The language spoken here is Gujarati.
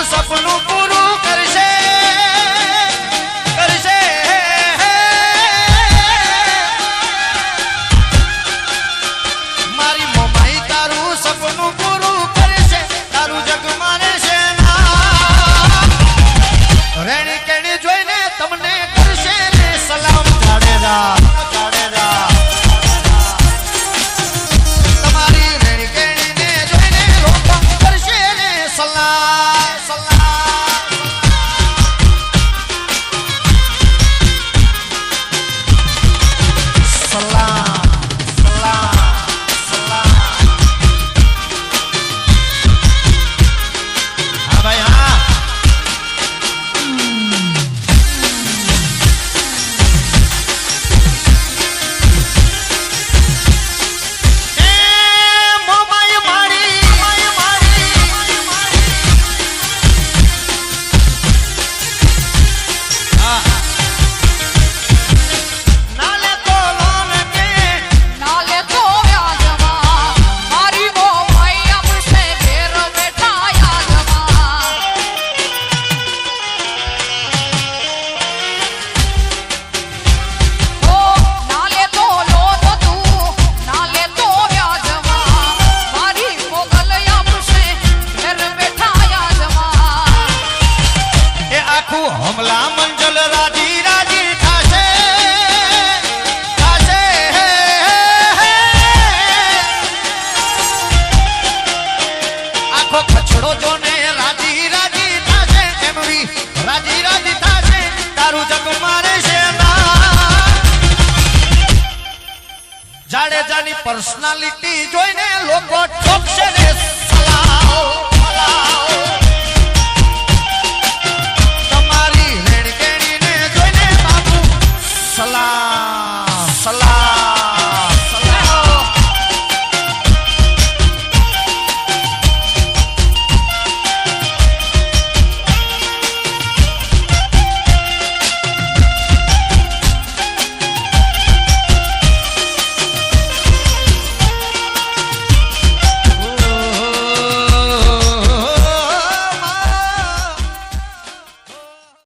સપનું પૂરું કરશે કરશે મારી મોમાઈ તારું સપનું પૂરું કરશે તારું જગ માને છે ના રેણી કેણી જોઈને તમને કરશે ને સલામ જાડેજા જાડેજા તમારી રેણી કેણીને જોઈને લોકો કરશે ને સલામ સલામ સલામ સલામ હા ભાઈ હા હમલા મંજલ રાજી રાજી થાશે થાશે આખો કચડો જોને રાજી રાજી થાશે એમવી રાજી રાજી થાશે તારું જગ મારે છે ના જાડેજાની પર્સનાલિટી જોઈને લોકો ઠોકશે રે સલામ સલામ